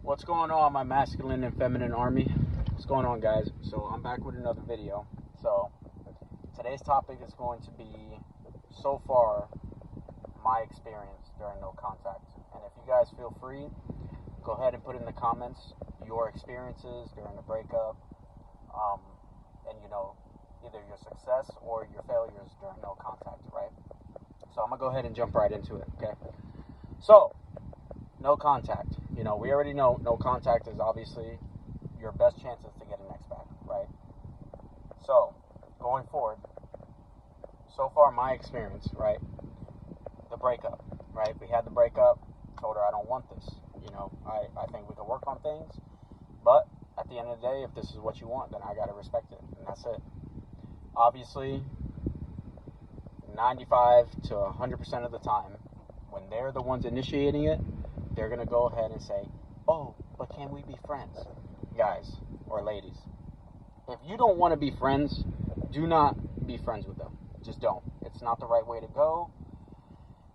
What's going on, my masculine and feminine army? What's going on, guys? So I'm back with another video. So today's topic is going to be, so far, my experience during no contact. And if you guys feel free, go ahead and put in the comments your experiences during the breakup, and either your success or your failures during no contact, right? So I'm gonna go ahead and jump right into it, okay? So, no contact. We already know no contact is obviously your best chances to get an ex back, right? So, going forward, so far my experience, right? The breakup, right? We had the breakup, told her I don't want this. I think we can work on things, but at the end of the day, if this is what you want, then I gotta respect it, and that's it. Obviously, 95 to 100% of the time, when they're the ones initiating it, they're going to go ahead and say, oh, but can we be friends? Guys or ladies, if you don't want to be friends, do not be friends with them. Just don't. It's not the right way to go,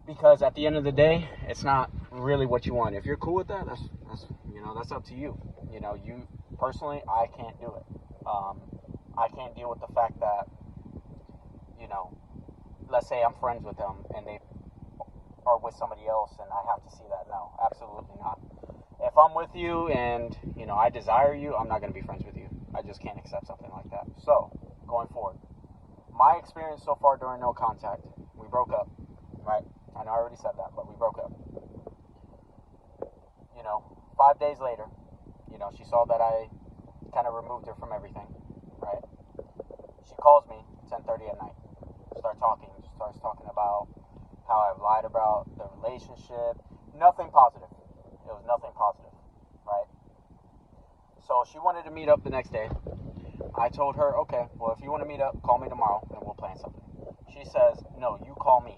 because at the end of the day, it's not really what you want. If you're cool with that, that's up to you. You personally, I can't do it. I can't deal with the fact that, let's say I'm friends with them and they are with somebody else and I have to see that. No, absolutely not. If I'm with you and, I desire you, I'm not going to be friends with you. I just can't accept something like that. So, going forward, my experience so far during no contact, we broke up, right? I know I already said that, but we broke up. 5 days later, she saw that I kind of removed her from everything, right? She calls me 10:30 at night, starts talking about how I've lied about the relationship. Nothing positive. It was nothing positive, right? So she wanted to meet up the next day. I told her, okay, well, if you want to meet up, call me tomorrow and we'll plan something. She says, no, you call me.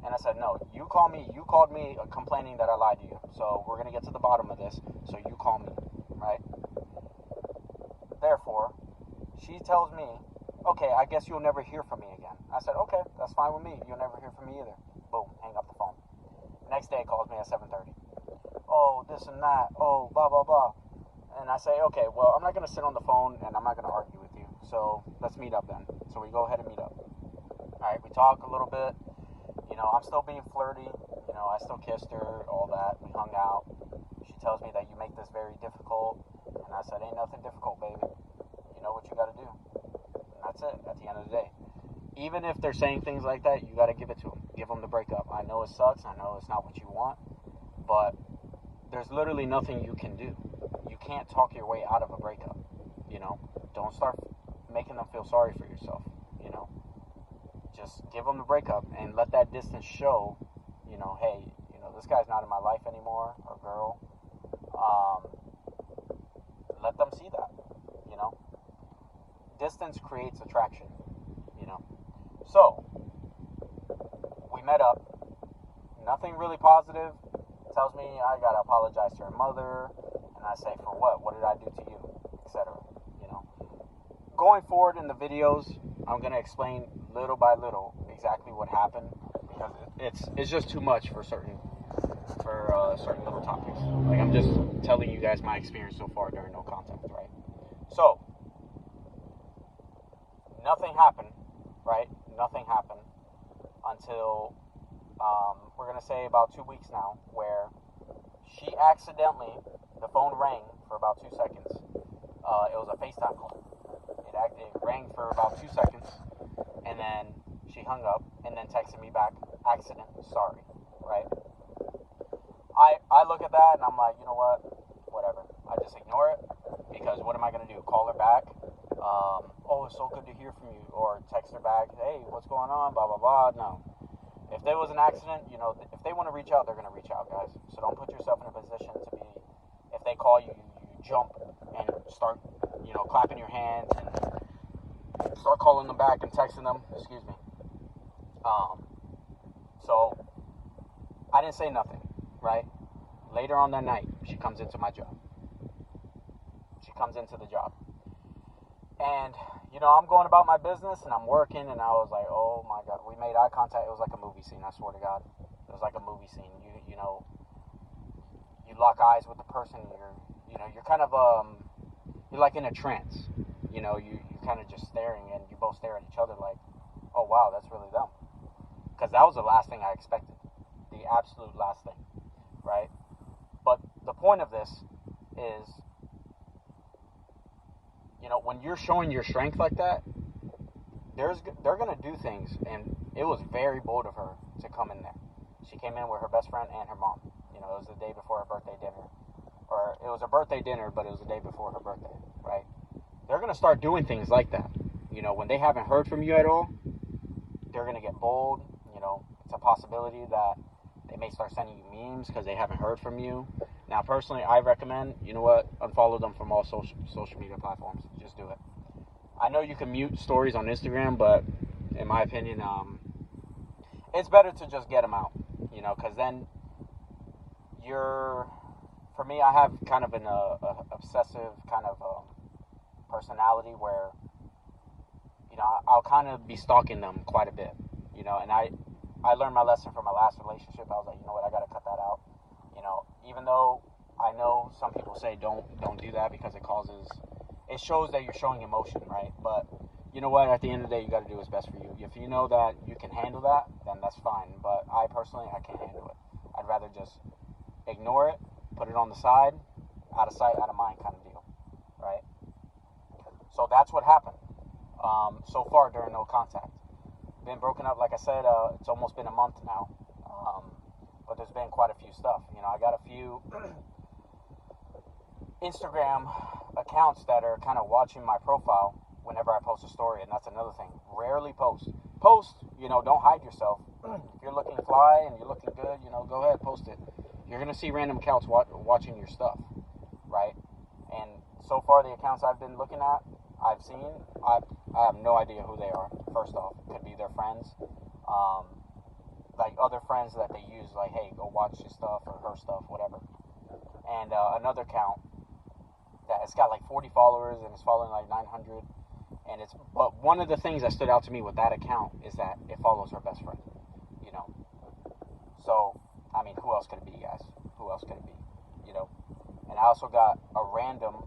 And I said, no, you call me. You called me complaining that I lied to you. So we're going to get to the bottom of this. So you call me, right? Therefore, she tells me, okay, I guess you'll never hear from me again. I said, okay, that's fine with me. You'll never hear from me either. Boom, hang up the phone. Next day, calls me at 7:30. Oh, this and that. Oh, blah, blah, blah. And I say, okay, well, I'm not going to sit on the phone and I'm not going to argue with you. So let's meet up then. So we go ahead and meet up. All right, we talk a little bit. I'm still being flirty. I still kissed her, all that. We hung out. She tells me that you make this very difficult. And I said, ain't nothing difficult, baby. You know what you got to do. And that's it at the end of the day. Even if they're saying things like that, you got to give it to them. Give them the breakup. I know it sucks. I know it's not what you want. But there's literally nothing you can do. You can't talk your way out of a breakup. Don't start making them feel sorry for yourself. Just give them the breakup and let that distance show, hey, this guy's not in my life anymore, or girl. Let them see that, Distance creates attraction, So, we met up. Nothing really positive. Tells me I gotta apologize to her mother. And I say, for what? What did I do to you? Etc. Going forward in the videos, I'm gonna explain little by little exactly what happened, because it's just too much for certain little topics. Like, I'm just telling you guys my experience so far during no contact, right? So, nothing happened, right? Nothing happened until we're gonna say about 2 weeks now, where she accidentally, the phone rang for about 2 seconds. It was a FaceTime call. It rang for about 2 seconds, and then she hung up, and then texted me back, accident, sorry, right? I look at that, and I'm like, you know what, whatever. I just ignore it, because what am I going to do, call her back? Oh, it's so good to hear from you, or text her back, hey, what's going on, blah, blah, blah. No. If there was an accident, if they want to reach out, they're going to reach out, guys. So don't put yourself in a position to be, if they call you, you jump and start, clapping your hands and start calling them back and texting them. Excuse me. So I didn't say nothing, right? Later on that night, she comes into my job. She comes into the job. And, I'm going about my business and I'm working, and I was like, oh my God, we made eye contact. It was like a movie scene, I swear to God. It was like a movie scene. You lock eyes with the person. You're kind of you're like in a trance. You're kind of just staring, and you both stare at each other like, oh wow, that's really them. Because that was the last thing I expected, the absolute last thing, right? But the point of this is, when you're showing your strength like that, they're gonna do things, and it was very bold of her to come in there. She came in with her best friend and her mom. It was the day before her birthday dinner, or it was a birthday dinner, but it was the day before her birthday, right? They're gonna start doing things like that. When they haven't heard from you at all, they're gonna get bold. It's a possibility that they may start sending you memes because they haven't heard from you. Now, personally, I recommend, unfollow them from all social media platforms. Just do it. I know you can mute stories on Instagram, but in my opinion, it's better to just get them out, because then for me, I have kind of an obsessive kind of personality where, I'll kind of be stalking them quite a bit, and I learned my lesson from my last relationship. I was like, I got to cut that out, even though I know some people say don't do that because it shows that you're showing emotion, right? But you know what? At the end of the day, you got to do what's best for you. If you know that you can handle that, then that's fine. But I personally can't handle it. I'd rather just ignore it, put it on the side, out of sight, out of mind kind of deal, right? So that's what happened so far during no contact. Been broken up, like I said, it's almost been a month now, but there's been quite a few stuff. I got a few Instagram accounts that are kind of watching my profile whenever I post a story, and that's another thing. Rarely post, don't hide yourself. If you're looking fly and you're looking good, go ahead, post it. You're gonna see random accounts watching your stuff, right? And so far, the accounts I've been looking at, I've seen, I have no idea who they are. First off, could be their friends, like other friends that they use, like, hey, go watch his stuff or her stuff, whatever. And another account that it's got like 40 followers and it's following like 900. But one of the things that stood out to me with that account is that it follows her best friend, So, I mean, who else could it be, guys? Who else could it be? And I also got a random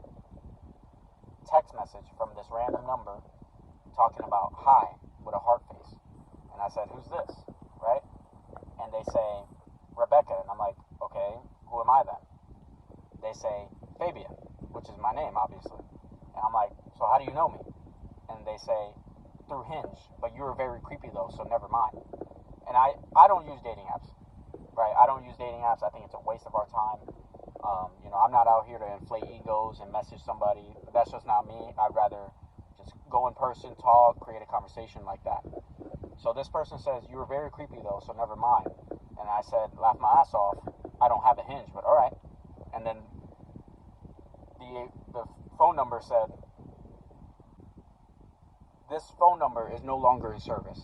text message from this random number talking about hi with a heart face. And I said, who's this? Right? And they say, Rebecca. And I'm like, okay, who am I then? They say, Fabian, which is my name, obviously. And I'm like, so how do you know me? And they say, through Hinge. But you were very creepy, though, so never mind. And I don't use dating apps. Right? I don't use dating apps. I think it's a waste of our time. I'm not out here to inflate egos and message somebody. That's just not me. I'd rather just go in person, talk, create a conversation like that. So this person says, you were very creepy, though, so never mind. And I said, laugh my ass off. I don't have a Hinge, but all right. And then the phone number said, this phone number is no longer in service.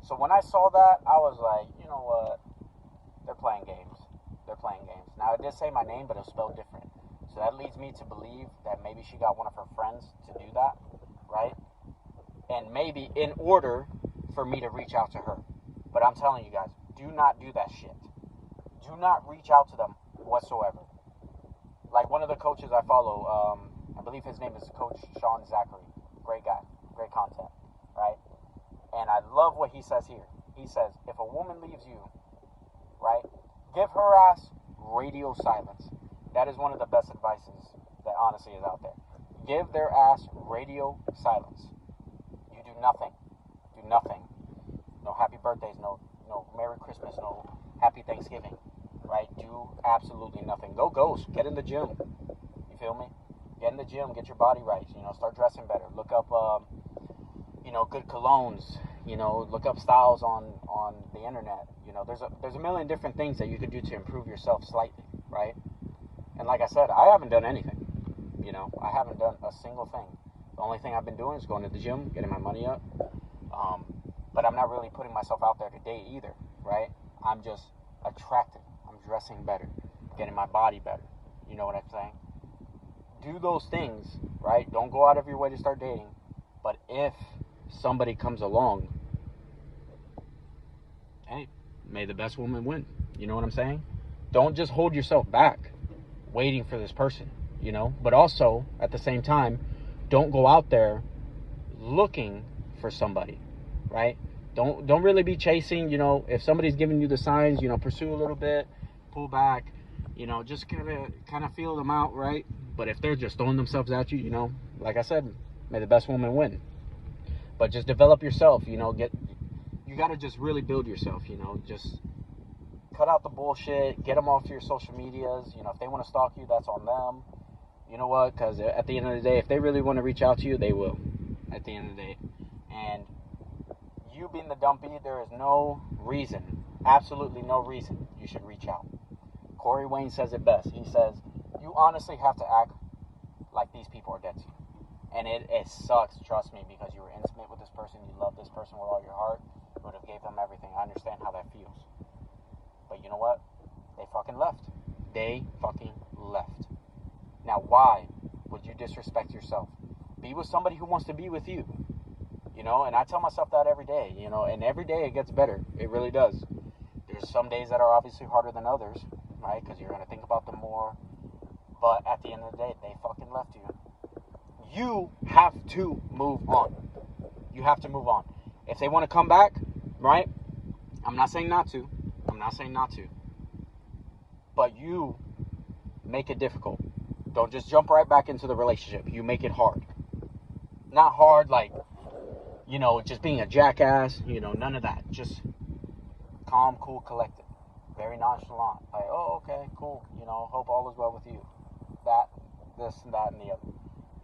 So when I saw that, I was like, you know what? They're playing games. They're playing games. Now, it did say my name, but it was spelled different. So that leads me to believe that maybe she got one of her friends to do that, right? And maybe in order for me to reach out to her. But I'm telling you guys, do not do that shit. Do not reach out to them whatsoever. Like one of the coaches I follow, I believe his name is Coach Sean Zachary. Great guy. Great content, right? And I love what he says here. He says, if a woman leaves you, right, give her ass radio silence. That is one of the best advices that honestly is out there. Give their ass radio silence. You do nothing. Do nothing. No happy birthdays, no Merry Christmas, no Happy Thanksgiving, right? Do absolutely nothing. Go ghost. Get in the gym. You feel me? Get in the gym. Get your body right. Start dressing better. Look up, good colognes. Look up styles on the internet. There's a million different things that you could do to improve yourself slightly, right? And like I said, I haven't done anything. I haven't done a single thing. The only thing I've been doing is going to the gym, getting my money up. But I'm not really putting myself out there to date either, right? I'm just attractive. I'm dressing better, getting my body better. You know what I'm saying? Do those things, right? Don't go out of your way to start dating. But if somebody comes along, hey, may the best woman win. You know what I'm saying? Don't just hold yourself back. waiting for this person, you know. But also, at the same time, don't go out there looking for somebody, right? Don't really be chasing, you know. If somebody's giving you the signs, you know, pursue a little bit, pull back, you know, just kind of feel them out, right? But if they're just throwing themselves at you, you know, like I said, may the best woman win. But just develop yourself, you know. You got to just really build yourself, you know. Just cut out the bullshit, get them off your social medias. You know, if they want to stalk you, that's on them. You know what? Because at the end of the day, if they really want to reach out to you, they will. At the end of the day. And you being the dumpy, there is no reason, absolutely no reason you should reach out. Corey Wayne says it best. He says, you honestly have to act like these people are dead to you. And it sucks, trust me, because you were intimate with this person, you love this person with all your heart, you would have gave them everything. I understand how that feels. But you know what? They fucking left. They fucking left. Now, why would you disrespect yourself? Be with somebody who wants to be with you. You know, and I tell myself that every day, you know, and every day it gets better. It really does. There's some days that are obviously harder than others, right? Because you're going to think about them more. But at the end of the day, they fucking left you. You have to move on. You have to move on. If they want to come back, right? I'm not saying not to. I'm not saying not to. But you make it difficult. Don't just jump right back into the relationship. You make it hard. Not hard like, you know, just being a jackass. You know, none of that. Just calm, cool, collected. Very nonchalant. Like, oh, okay, cool. You know, hope all is well with you. That, this, and that, and the other.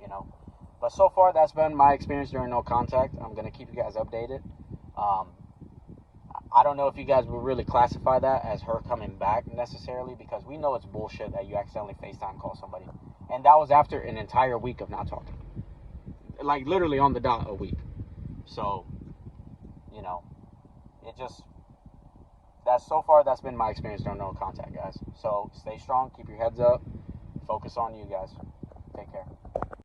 You know. But so far, that's been my experience during No Contact. I'm going to keep you guys updated. I don't know if you guys would really classify that as her coming back necessarily, because we know it's bullshit that you accidentally FaceTime call somebody. And that was after an entire week of not talking. Like, literally on the dot a week. So, you know, it just, so far, that's been my experience during No Contact, guys. So, stay strong, keep your heads up, focus on you guys. Take care.